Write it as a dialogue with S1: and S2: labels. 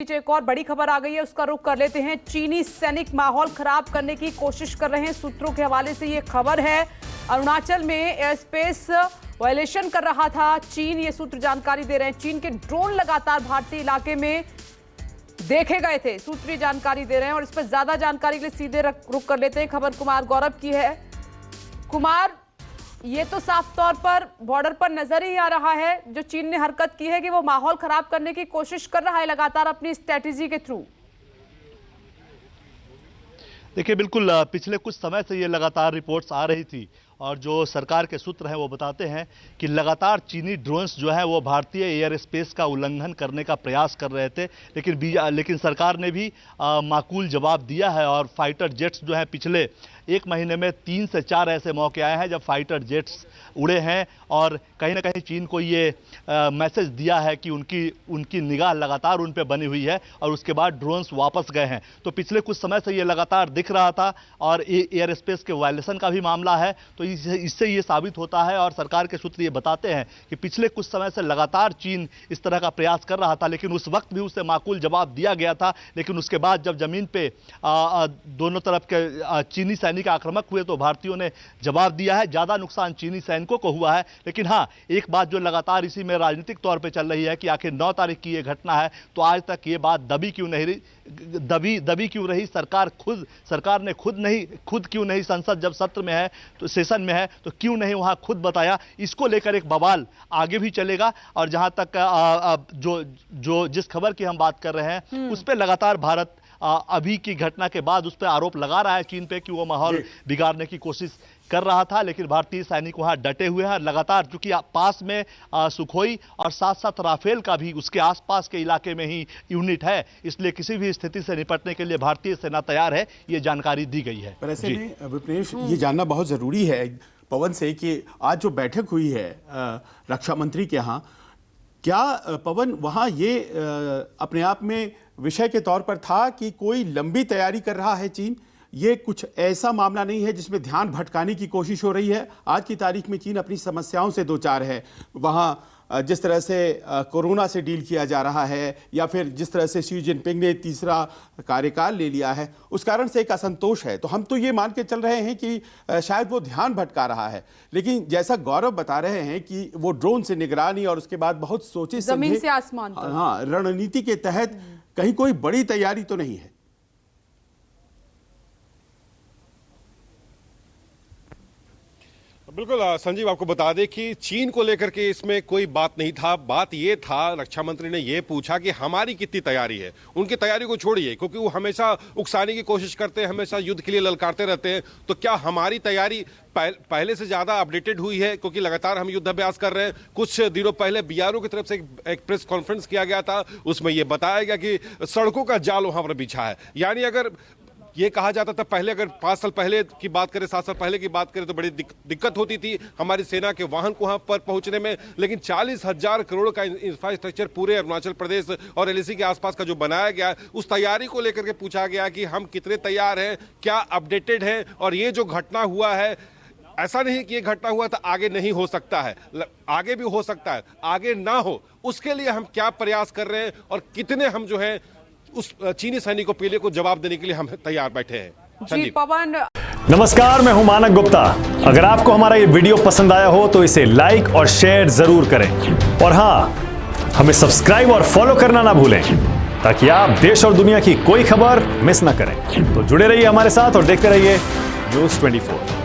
S1: पीछे एक और बड़ी खबर आ गई है, उसका रुख कर लेते हैं। चीनी सैनिक माहौल खराब करने की कोशिश कर रहे हैं। सूत्रों के हवाले से ये खबर है। अरुणाचल में एयर स्पेस वायलेशन कर रहा था चीन, ये सूत्र जानकारी दे रहे हैं। चीन के ड्रोन लगातार भारतीय इलाके में देखे गए थे, सूत्र जानकारी दे रहे हैं। और इस पर ज्यादा जानकारी के लिए सीधे रुख कर लेते हैं। खबर कुमार गौरव की है। कुमार, ये तो साफ तौर पर बॉर्डर पर नजर ही आ रहा है जो चीन ने हरकत की है कि वो माहौल खराब करने की कोशिश कर रहा है लगातार अपनी स्ट्रेटेजी के थ्रू।
S2: देखिए, बिल्कुल पिछले कुछ समय से ये लगातार रिपोर्ट्स आ रही थी और जो सरकार के सूत्र हैं वो बताते हैं कि लगातार चीनी ड्रोन्स जो है वो भारतीय एयर स्पेस का उल्लंघन करने का प्रयास कर रहे थे, लेकिन सरकार ने भी माकूल जवाब दिया है। और फाइटर जेट्स जो हैं, पिछले एक महीने में 3 से 4 ऐसे मौके आए हैं जब फाइटर जेट्स उड़े हैं और कहीं ना कहीं चीन को ये मैसेज दिया है कि उनकी निगाह लगातार उन पे बनी हुई है और उसके बाद ड्रोन्स वापस गए हैं। तो पिछले कुछ समय से ये लगातार दिख रहा था और एयर स्पेस के वायलेशन का भी मामला है। तो इससे ये साबित होता है और सरकार के सूत्र ये बताते हैं कि पिछले कुछ समय से लगातार चीन इस तरह का प्रयास कर रहा था, लेकिन उस वक्त भी उसे माकूल जवाब दिया गया था। लेकिन उसके बाद जब जमीन पे दोनों तरफ के चीनी सैनिक आक्रामक हुए तो भारतीयों ने जवाब दिया है। ज्यादा नुकसान चीनी सैनिकों को हुआ है। लेकिन हाँ, एक बात जो लगातार इसी में राजनीतिक तौर पर चल रही है कि आखिर 9 तारीख की ये घटना है तो आज तक ये बात दबी क्यों क्यों रही। सरकार ने खुद क्यों नहीं, संसद जब सत्र में है तो सेशन में है तो क्यों नहीं वहां खुद बताया। इसको लेकर एक बवाल आगे भी चलेगा। और जहां तक जिस खबर की हम बात कर रहे हैं उस पर लगातार भारत अभी की घटना के बाद उस पर आरोप लगा रहा है चीन पे कि वो माहौल बिगाड़ने की कोशिश कर रहा था। लेकिन भारतीय सैनिक वहां डटे हुए हैं लगातार, क्योंकि पास में सुखोई और साथ साथ राफेल का भी उसके आसपास के इलाके में ही यूनिट है, इसलिए किसी भी स्थिति से निपटने के लिए भारतीय सेना तैयार है, ये जानकारी दी गई है।
S3: पर ऐसे में विपनेश, ये जानना बहुत जरूरी है पवन से कि आज जो बैठक हुई है रक्षा मंत्री के यहाँ, क्या पवन वहाँ ये अपने आप में विषय के तौर पर था कि कोई लंबी तैयारी कर रहा है चीन? ये कुछ ऐसा मामला नहीं है जिसमें ध्यान भटकाने की कोशिश हो रही है। आज की तारीख में चीन अपनी समस्याओं से दो चार है। वहाँ जिस तरह से कोरोना से डील किया जा रहा है या फिर जिस तरह से शी जिनपिंग ने तीसरा कार्यकाल ले लिया है, उस कारण से एक असंतोष है। तो हम तो ये मान के चल रहे हैं कि शायद वो ध्यान भटका रहा है। लेकिन जैसा गौरव बता रहे हैं कि वो ड्रोन से निगरानी और उसके बाद बहुत सोचे
S1: जमीन से आसमान तक,
S3: हाँ, रणनीति के तहत कहीं कोई बड़ी तैयारी तो नहीं है।
S4: बिल्कुल संजीव, आपको बता दें कि चीन को लेकर के इसमें कोई बात नहीं था। बात ये था, रक्षा मंत्री ने ये पूछा कि हमारी कितनी तैयारी है। उनकी तैयारी को छोड़िए, क्योंकि वो हमेशा उकसाने की कोशिश करते हैं, हमेशा युद्ध के लिए ललकारते रहते हैं। तो क्या हमारी तैयारी पहले से ज्यादा अपडेटेड हुई है? क्योंकि लगातार हम युद्धाभ्यास कर रहे हैं। कुछ दिनों पहले बीआरओ की तरफ से एक प्रेस कॉन्फ्रेंस किया गया था, उसमें यह बताया गया कि सड़कों का जाल वहां पर बिछा है। यानी अगर ये कहा जाता था पहले, अगर 5 साल पहले की बात करें, 7 साल पहले की बात करें तो बड़ी दिक्कत होती थी हमारी सेना के वाहन को वहां पर पहुंचने में। लेकिन 40,000 करोड़ का इंफ्रास्ट्रक्चर पूरे अरुणाचल प्रदेश और एलएसी के आसपास का जो बनाया गया, उस तैयारी को लेकर के पूछा गया कि हम कितने तैयार हैं, क्या अपडेटेड हैं। और ये जो घटना हुआ है, ऐसा नहीं कि ये घटना हुआ था आगे नहीं हो सकता है, आगे भी हो सकता है, आगे ना हो उसके लिए हम क्या प्रयास कर रहे हैं और कितने हम जो है उस चीनी सैनिकों पीले को जवाब देने के लिए हम तैयार बैठे हैं।
S1: जी पवन।
S5: नमस्कार, मैं हूं मानक गुप्ता। अगर आपको हमारा ये वीडियो पसंद आया हो तो इसे लाइक और शेयर जरूर करें। और हां, हमें सब्सक्राइब और फॉलो करना ना भूलें ताकि आप देश और दुनिया की कोई खबर मिस ना करें। तो जुड़े रहिए हमारे साथ और देखते रहिए न्यूज़ 24।